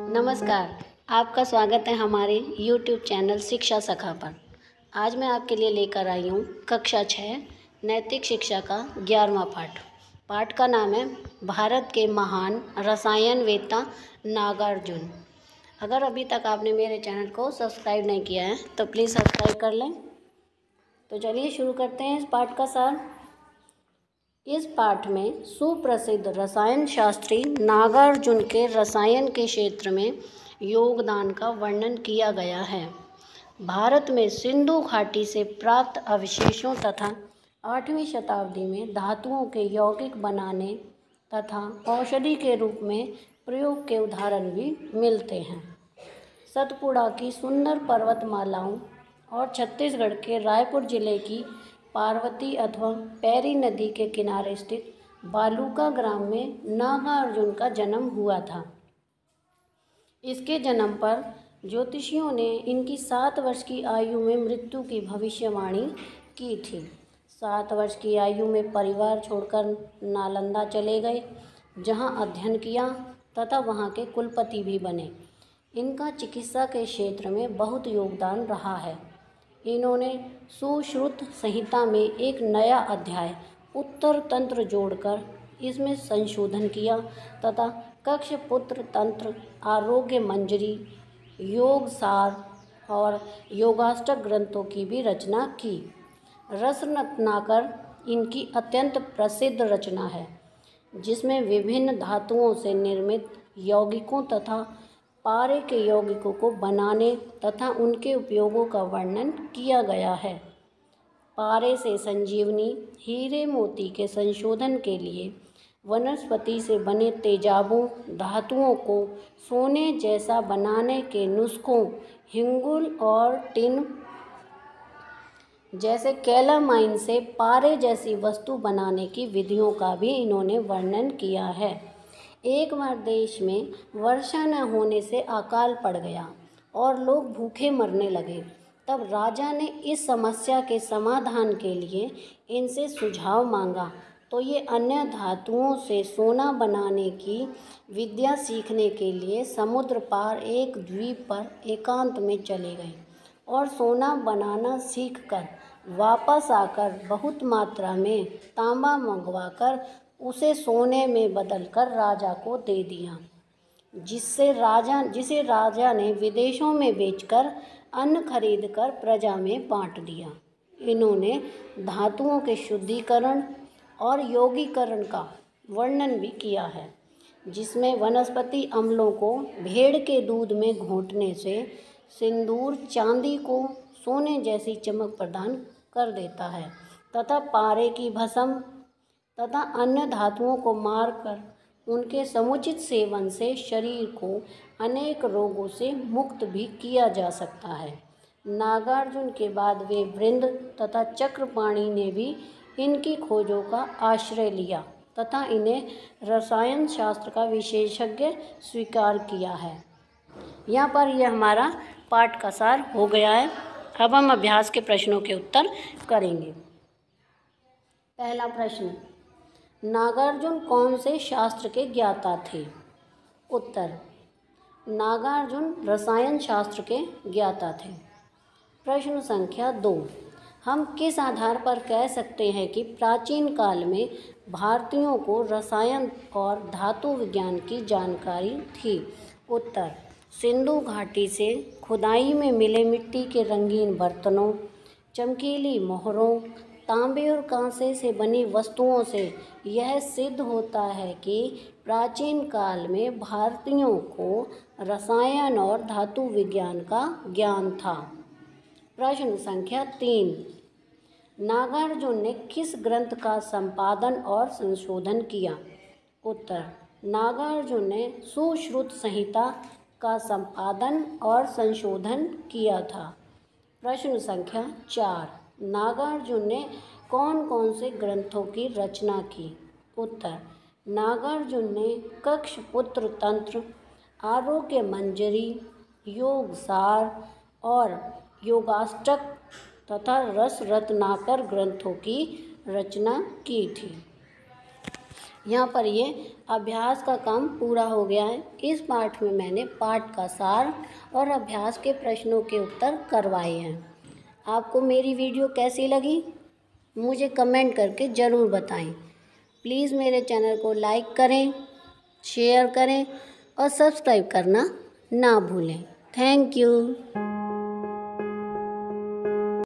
नमस्कार। आपका स्वागत है हमारे YouTube चैनल शिक्षा सखा पर। आज मैं आपके लिए लेकर आई हूँ कक्षा 6 नैतिक शिक्षा का 11वां पाठ। पाठ का नाम है भारत के महान रसायनवेत्ता नागार्जुन। अगर अभी तक आपने मेरे चैनल को सब्सक्राइब नहीं किया है तो प्लीज़ सब्सक्राइब कर लें। तो चलिए शुरू करते हैं इस पाठ का सार। इस पाठ में सुप्रसिद्ध रसायन शास्त्री नागार्जुन के रसायन के क्षेत्र में योगदान का वर्णन किया गया है। भारत में सिंधु घाटी से प्राप्त अवशेषों तथा 8वीं शताब्दी में धातुओं के यौगिक बनाने तथा औषधि के रूप में प्रयोग के उदाहरण भी मिलते हैं। सतपुड़ा की सुंदर पर्वतमालाओं और छत्तीसगढ़ के रायपुर जिले की पार्वती अथवा पैरी नदी के किनारे स्थित बालूका ग्राम में नागार्जुन का जन्म हुआ था। इसके जन्म पर ज्योतिषियों ने इनकी 7 वर्ष की आयु में मृत्यु की भविष्यवाणी की थी। 7 वर्ष की आयु में परिवार छोड़कर नालंदा चले गए, जहां अध्ययन किया तथा वहां के कुलपति भी बने। इनका चिकित्सा के क्षेत्र में बहुत योगदान रहा है। इन्होंने सुश्रुत संहिता में एक नया अध्याय उत्तर तंत्र जोड़कर इसमें संशोधन किया तथा कक्षपुत्र तंत्र, आरोग्य मंजरी, योग सार और योगाष्टक ग्रंथों की भी रचना की। रसरत्नाकर इनकी अत्यंत प्रसिद्ध रचना है, जिसमें विभिन्न धातुओं से निर्मित यौगिकों तथा पारे के यौगिकों को बनाने तथा उनके उपयोगों का वर्णन किया गया है। पारे से संजीवनी, हीरे मोती के संशोधन के लिए वनस्पति से बने तेजाबों, धातुओं को सोने जैसा बनाने के नुस्खों, हिंगुल और टिन जैसे कैलामाइन से पारे जैसी वस्तु बनाने की विधियों का भी इन्होंने वर्णन किया है। एक बार देश में वर्षा न होने से अकाल पड़ गया और लोग भूखे मरने लगे। तब राजा ने इस समस्या के समाधान के लिए इनसे सुझाव मांगा, तो ये अन्य धातुओं से सोना बनाने की विद्या सीखने के लिए समुद्र पार एक द्वीप पर एकांत में चले गए और सोना बनाना सीखकर वापस आकर बहुत मात्रा में तांबा मंगवाकर उसे सोने में बदलकर राजा को दे दिया, जिसे राजा ने विदेशों में बेचकर अन्न खरीदकर प्रजा में बांट दिया। इन्होंने धातुओं के शुद्धिकरण और योगीकरण का वर्णन भी किया है, जिसमें वनस्पति अम्लों को भेड़ के दूध में घोंटने से सिंदूर चांदी को सोने जैसी चमक प्रदान कर देता है तथा पारे की भस्म तथा अन्य धातुओं को मारकर उनके समुचित सेवन से शरीर को अनेक रोगों से मुक्त भी किया जा सकता है। नागार्जुन के बाद वे वृंद तथा चक्रपाणि ने भी इनकी खोजों का आश्रय लिया तथा इन्हें रसायन शास्त्र का विशेषज्ञ स्वीकार किया है। यहाँ पर यह हमारा पाठ का सार हो गया है। अब हम अभ्यास के प्रश्नों के उत्तर करेंगे। पहला प्रश्न, नागार्जुन कौन से शास्त्र के ज्ञाता थे? उत्तर, नागार्जुन रसायन शास्त्र के ज्ञाता थे। प्रश्न संख्या 2, हम किस आधार पर कह सकते हैं कि प्राचीन काल में भारतीयों को रसायन और धातु विज्ञान की जानकारी थी? उत्तर, सिंधु घाटी से खुदाई में मिले मिट्टी के रंगीन बर्तनों, चमकीली मोहरों, तांबे और कांसे से बनी वस्तुओं से यह सिद्ध होता है कि प्राचीन काल में भारतीयों को रसायन और धातु विज्ञान का ज्ञान था। प्रश्न संख्या 3, नागार्जुन ने किस ग्रंथ का संपादन और संशोधन किया? उत्तर, नागार्जुन ने सुश्रुत संहिता का संपादन और संशोधन किया था। प्रश्न संख्या 4, नागार्जुन ने कौन कौन से ग्रंथों की रचना की? उत्तर, नागार्जुन ने कक्षपुत्र तंत्र, आरोग्य मंजरी, योग सार और योगाष्टक तथा रस रत्नाकर ग्रंथों की रचना की थी। यहाँ पर ये अभ्यास का काम पूरा हो गया है। इस पाठ में मैंने पाठ का सार और अभ्यास के प्रश्नों के उत्तर करवाए हैं। आपको मेरी वीडियो कैसी लगी मुझे कमेंट करके ज़रूर बताएं। प्लीज़ मेरे चैनल को लाइक करें, शेयर करें और सब्सक्राइब करना ना भूलें। Thank you.